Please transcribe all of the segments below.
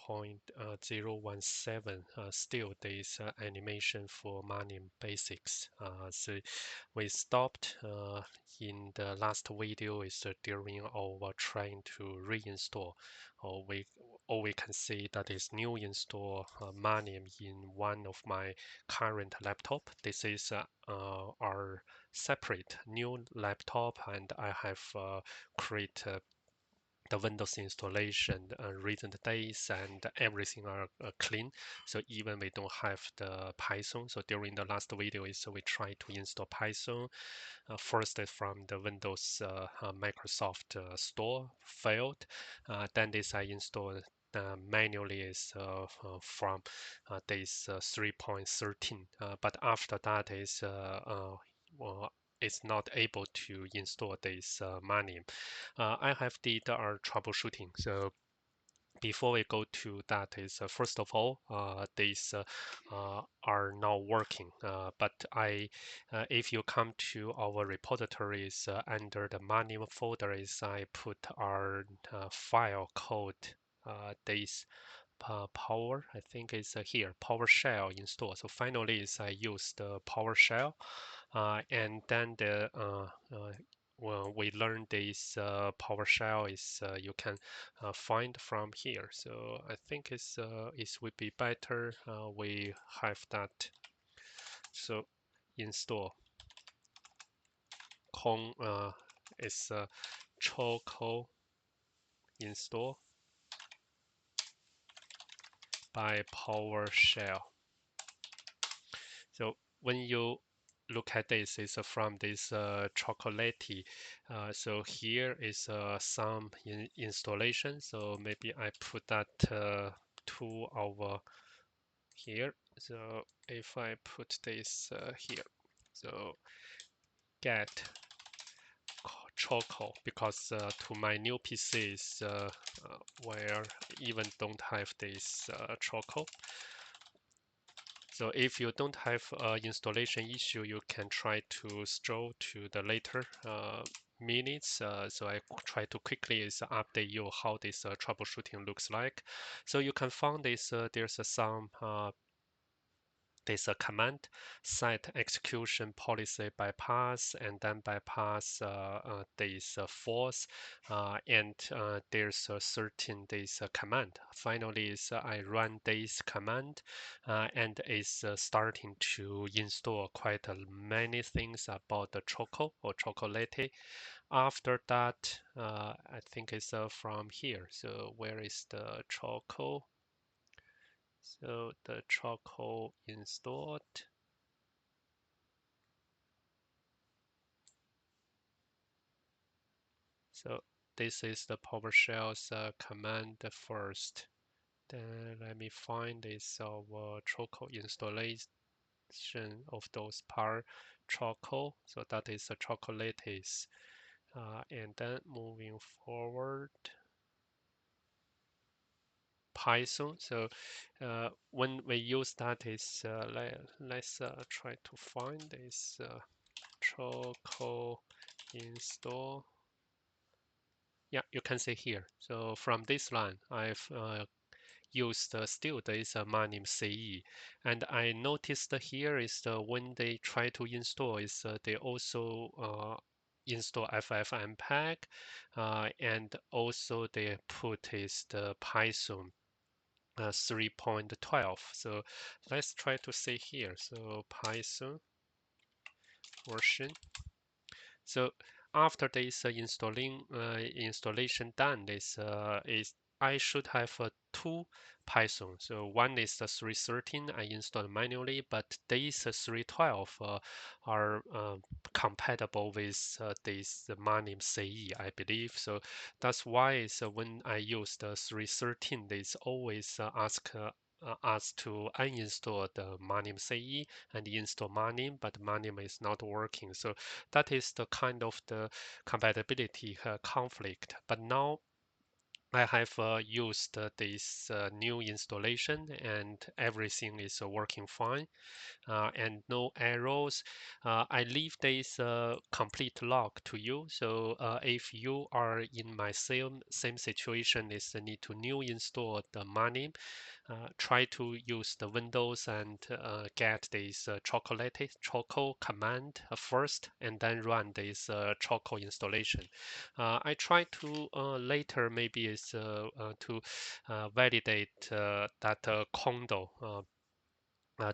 0.017 still this animation for Manim basics. So we stopped in the last video is during our trying to reinstall. Or we can see that is new install Manim in one of my current laptop. This is our separate new laptop, and I have created the Windows installation recent days and everything are clean. So even we don't have the Python. So during the last video is we try to install Python. First from the Windows Microsoft Store failed. Then this I installed manually is from this 3.13. But after that is well, it's not able to install this Manim. I have did our troubleshooting. So before we go to that is first of all these are now working but if you come to our repositories under the manual folder is I put our file called this power I think is here PowerShell install. So finally is I use the PowerShell and then well, we learned this PowerShell is you can find from here. So I think it would be better we have that. So install con is choco install by PowerShell. So when you look at this, it's from this chocolatey. So here is some installation. So maybe I put that to our here. So if I put this here, so get choco because to my new PCs where even don't have this choco. So if you don't have installation issue, you can try to stroll to the later minutes. So I try to quickly update you how this troubleshooting looks like. So you can find this, there's some this command set execution policy bypass and then bypass this false and there's a certain this command. Finally is I run this command and it's starting to install quite many things about the choco or chocolate. After that I think it's from here. So where is the choco? So the choco installed. So this is the PowerShell's command first. Then let me find this Choco installation of those par Choco. So that is a chocolates. And then moving forward, Python. So when we use that is let's try to find this Choco install. Yeah, you can see here. So from this line, I've used still there is a Manim CE, and I noticed here is when they try to install is they also install FFmpeg, and also they put is the Python 3.12. So let's try to see here. So Python version. So after this installation done, this is I should have two Python. So one is the 3.13 I installed manually, but these 3.12 are compatible with this Manim CE, I believe. So that's why when I use the 3.13, they always ask us to uninstall the Manim CE and install Manim, but Manim is not working. So that is the kind of the compatibility conflict. But now I have used this new installation and everything is working fine and no errors. I leave this complete log to you. So if you are in my same situation, is need to new install the Manim, try to use the Windows and get this choco command first, and then run this choco installation. I try to later maybe is to validate that condo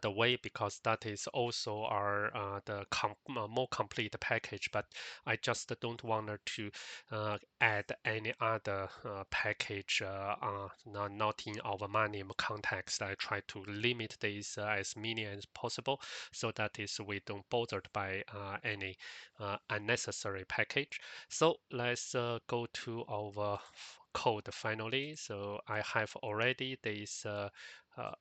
the way because that is also our the more complete package, but I just don't want to add any other package not in our Manim context. I try to limit this as many as possible so that is we don't bothered by any unnecessary package. So let's go to our code finally. So I have already this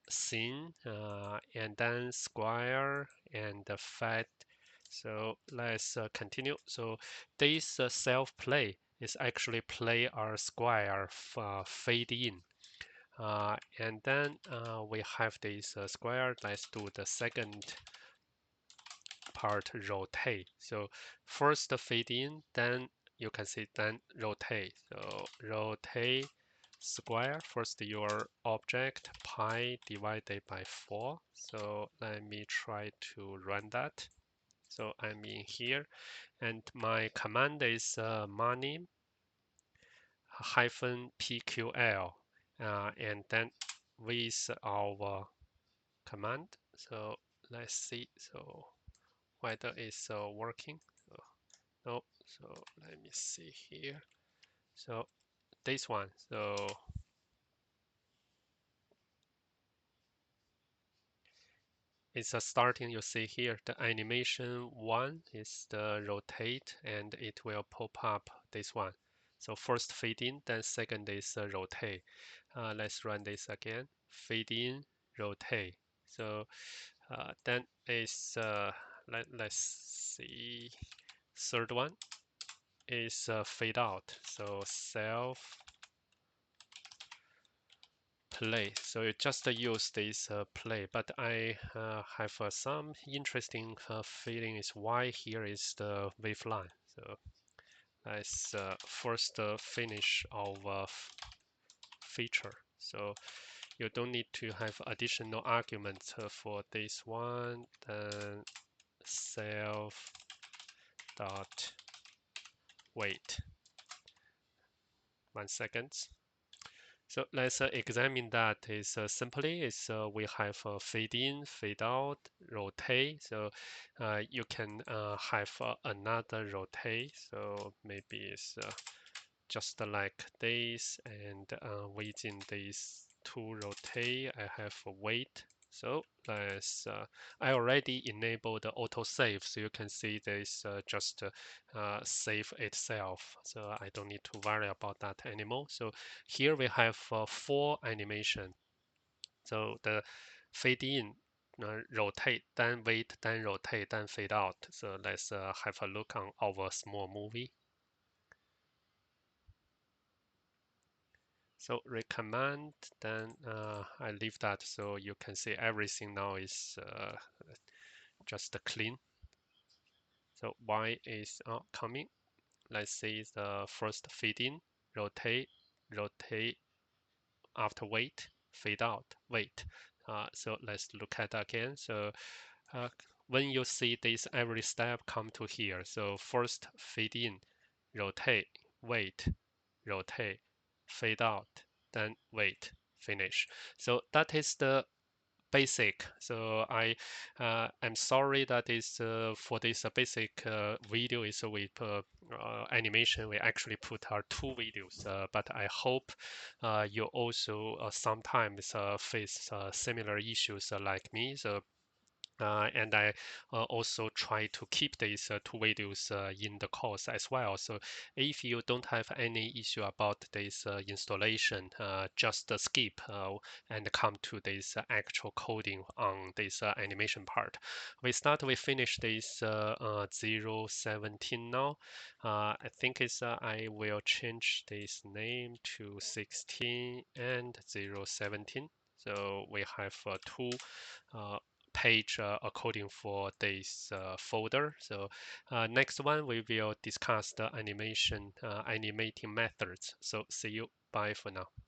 scene and then square and the fat. So let's continue. So this self play is actually play our square fade in. And then we have this square. Let's do the second part rotate. So first fade in, then you can see then rotate. So rotate square, first your object pi divided by 4. So let me try to run that. So I'm in here and my command is manim hyphen pql and then with our command. So let's see so whether it's working. So, no, so let me see here. So this one. So it's a starting, you see here, the animation one is the rotate and it will pop up this one. So first fade in, then second is rotate. Let's run this again. Fade in, rotate. So then is, let's see, third one is fade out. So self play. So you just use this play, but I have some interesting feeling is why here is the wave line. So let's first finish our feature. So you don't need to have additional arguments for this one. Then self dot wait 1 second. So let's examine that is simply is we have fade in, fade out, rotate. So you can have another rotate. So maybe it's just like this and within these two rotate, I have a wait. So let's, I already enabled the autosave, so you can see this just save itself. So I don't need to worry about that anymore. So here we have 4 animation. So the fade in, rotate, then wait, then rotate, then fade out. So let's have a look on our small movie. So recommend, then I leave that so you can see everything now is just clean. So Y is coming. Let's see the first fade in, rotate, rotate, after wait, fade out, wait. So let's look at again. So uh, when you see this every step come to here, so first fade in, rotate, wait, rotate, fade out, then wait, finish. So that is the basic. So I'm sorry that is for this basic video is with animation we actually put our 2 videos, but I hope you also sometimes face similar issues like me. So And I also try to keep these two videos in the course as well. So if you don't have any issue about this installation, just skip and come to this actual coding on this animation part. We finish this 017 now. I think I will change this name to 16 and 017. So we have two uh, page according for this folder. So next one we will discuss the animation animating methods. So see you. Bye for now.